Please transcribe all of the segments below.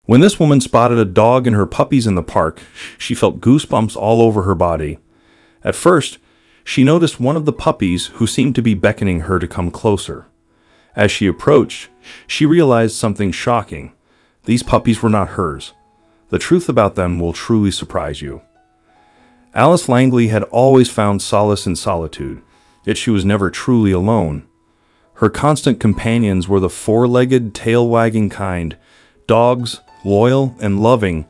When this woman spotted a dog and her puppies in the park, she felt goosebumps all over her body. At first, she noticed one of the puppies who seemed to be beckoning her to come closer. As she approached, she realized something shocking. These puppies were not hers. The truth about them will truly surprise you. Alice Langley had always found solace in solitude, yet she was never truly alone. Her constant companions were the four-legged, tail-wagging kind, dogs, loyal and loving,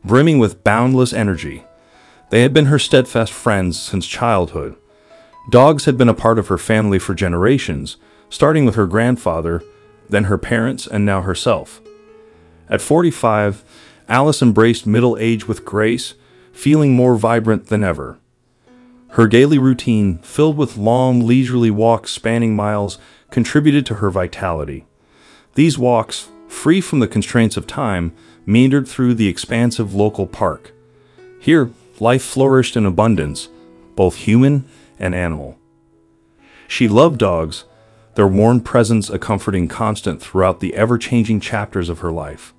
brimming with boundless energy. They had been her steadfast friends since childhood. Dogs had been a part of her family for generations, starting with her grandfather, then her parents, and now herself. At 45, Alice embraced middle age with grace, feeling more vibrant than ever. Her daily routine, filled with long, leisurely walks spanning miles, contributed to her vitality. These walks, free from the constraints of time, meandered through the expansive local park. Here, life flourished in abundance, both human and animal. She loved dogs, their worn presence a comforting constant throughout the ever-changing chapters of her life.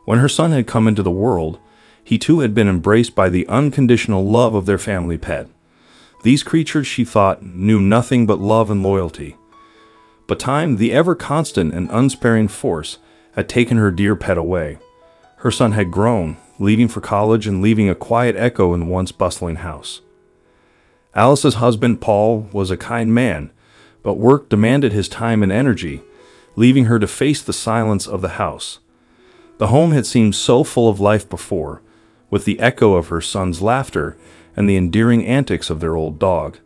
When her son had come into the world, he too had been embraced by the unconditional love of their family pet. These creatures, she thought, knew nothing but love and loyalty. But time, the ever-constant and unsparing force, had taken her dear pet away. Her son had grown, leaving for college and leaving a quiet echo in the once bustling house. Alice's husband, Paul, was a kind man, but work demanded his time and energy, leaving her to face the silence of the house. The home had seemed so full of life before, with the echo of her son's laughter and the endearing antics of their old dog.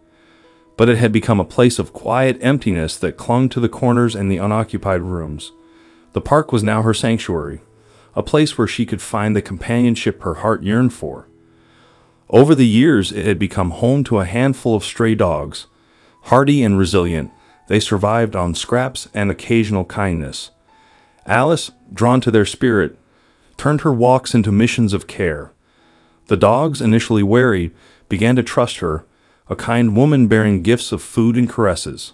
But it had become a place of quiet emptiness that clung to the corners and the unoccupied rooms. The park was now her sanctuary, a place where she could find the companionship her heart yearned for. Over the years, it had become home to a handful of stray dogs. Hardy and resilient, they survived on scraps and occasional kindness. Alice, drawn to their spirit, turned her walks into missions of care. The dogs, initially wary, began to trust her, a kind woman bearing gifts of food and caresses.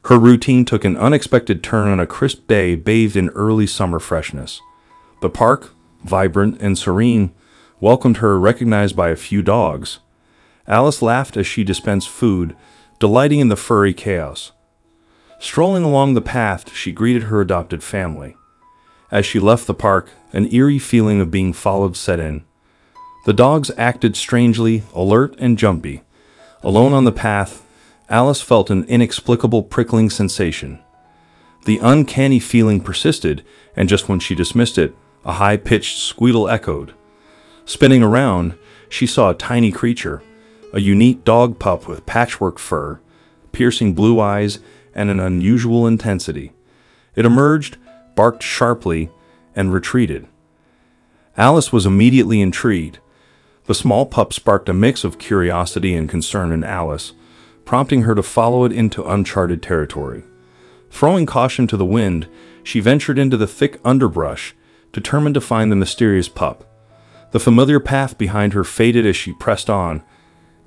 Her routine took an unexpected turn on a crisp day bathed in early summer freshness. The park, vibrant and serene, welcomed her, recognized by a few dogs. Alice laughed as she dispensed food, delighting in the furry chaos. Strolling along the path, she greeted her adopted family. As she left the park, an eerie feeling of being followed set in. The dogs acted strangely, alert and jumpy. Alone on the path, Alice felt an inexplicable prickling sensation. The uncanny feeling persisted, and just when she dismissed it, a high-pitched squeal echoed. Spinning around, she saw a tiny creature, a unique dog pup with patchwork fur, piercing blue eyes, and an unusual intensity. It emerged, barked sharply, and retreated. Alice was immediately intrigued. The small pup sparked a mix of curiosity and concern in Alice, prompting her to follow it into uncharted territory. Throwing caution to the wind, she ventured into the thick underbrush, determined to find the mysterious pup. The familiar path behind her faded as she pressed on,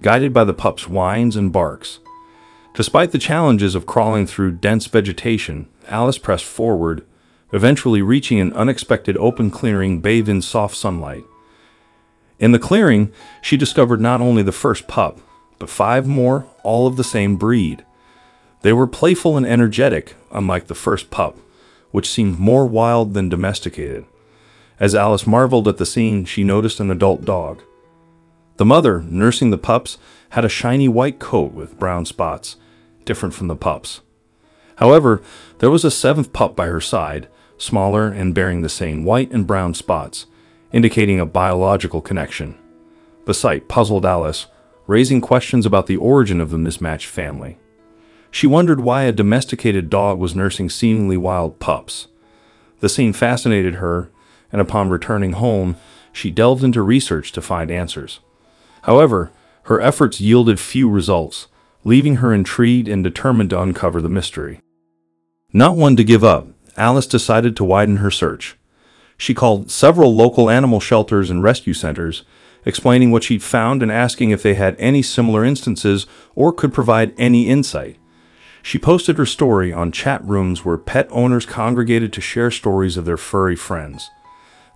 guided by the pup's whines and barks. Despite the challenges of crawling through dense vegetation, Alice pressed forward, eventually reaching an unexpected open clearing bathed in soft sunlight. In the clearing, she discovered not only the first pup, but 5 more, all of the same breed. They were playful and energetic, unlike the first pup, which seemed more wild than domesticated. As Alice marveled at the scene, she noticed an adult dog. The mother, nursing the pups, had a shiny white coat with brown spots, different from the pups. However, there was a 7th pup by her side, smaller and bearing the same white and brown spots, indicating a biological connection. The sight puzzled Alice, raising questions about the origin of the mismatched family. She wondered why a domesticated dog was nursing seemingly wild pups. The scene fascinated her, and upon returning home, she delved into research to find answers. However, her efforts yielded few results, leaving her intrigued and determined to uncover the mystery. Not one to give up, Alice decided to widen her search. She called several local animal shelters and rescue centers, explaining what she'd found and asking if they had any similar instances or could provide any insight. She posted her story on chat rooms where pet owners congregated to share stories of their furry friends.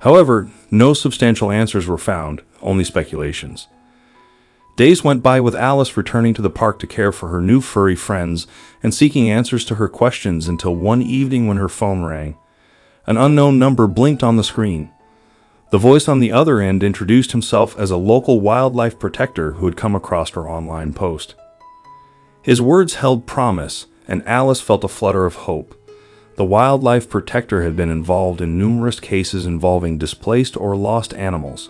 However, no substantial answers were found, only speculations. Days went by with Alice returning to the park to care for her new furry friends and seeking answers to her questions until one evening when her phone rang. An unknown number blinked on the screen. The voice on the other end introduced himself as a local wildlife protector who had come across her online post. His words held promise, and Alice felt a flutter of hope. The wildlife protector had been involved in numerous cases involving displaced or lost animals.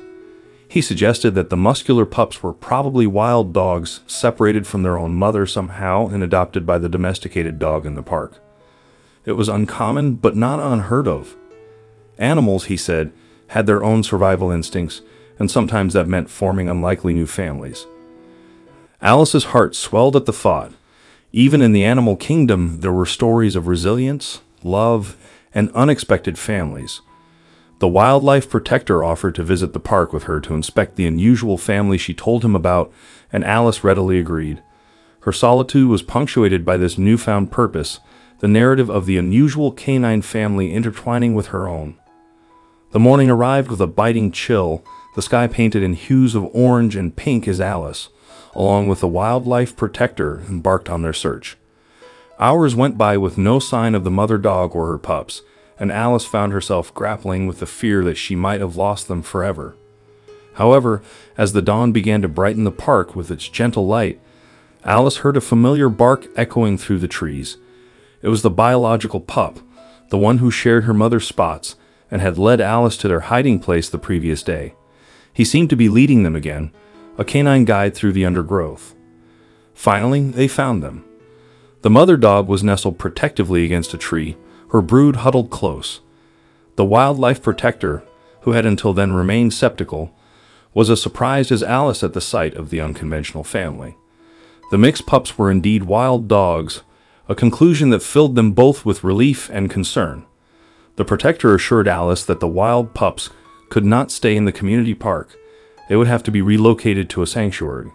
He suggested that the muscular pups were probably wild dogs separated from their own mother somehow and adopted by the domesticated dog in the park. It was uncommon, but not unheard of. Animals, he said, had their own survival instincts, and sometimes that meant forming unlikely new families. Alice's heart swelled at the thought. Even in the animal kingdom, there were stories of resilience, love, and unexpected families. The wildlife protector offered to visit the park with her to inspect the unusual family she told him about, and Alice readily agreed. Her solitude was punctuated by this newfound purpose, the narrative of the unusual canine family intertwining with her own. The morning arrived with a biting chill, the sky painted in hues of orange and pink as Alice, along with the wildlife protector, embarked on their search. Hours went by with no sign of the mother dog or her pups, and Alice found herself grappling with the fear that she might have lost them forever. However, as the dawn began to brighten the park with its gentle light, Alice heard a familiar bark echoing through the trees. It was the biological pup, the one who shared her mother's spots, and had led Alice to their hiding place the previous day. He seemed to be leading them again, a canine guide through the undergrowth. Finally, they found them. The mother dog was nestled protectively against a tree, her brood huddled close. The wildlife protector, who had until then remained skeptical, was as surprised as Alice at the sight of the unconventional family. The mixed pups were indeed wild dogs, a conclusion that filled them both with relief and concern. The protector assured Alice that the wild pups could not stay in the community park. They would have to be relocated to a sanctuary.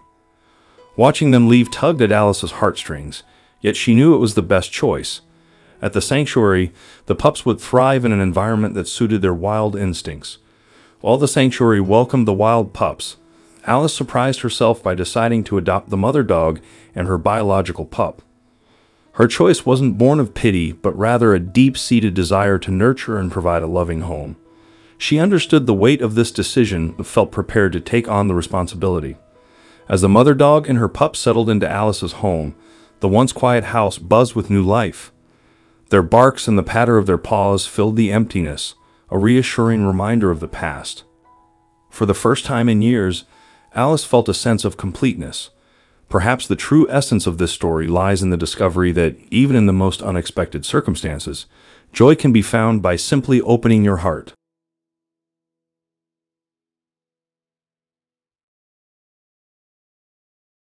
Watching them leave tugged at Alice's heartstrings, yet she knew it was the best choice. At the sanctuary, the pups would thrive in an environment that suited their wild instincts. While the sanctuary welcomed the wild pups, Alice surprised herself by deciding to adopt the mother dog and her biological pup. Her choice wasn't born of pity, but rather a deep-seated desire to nurture and provide a loving home. She understood the weight of this decision but felt prepared to take on the responsibility. As the mother dog and her pup settled into Alice's home, the once quiet house buzzed with new life. Their barks and the patter of their paws filled the emptiness, a reassuring reminder of the past. For the first time in years, Alice felt a sense of completeness. Perhaps the true essence of this story lies in the discovery that, even in the most unexpected circumstances, joy can be found by simply opening your heart.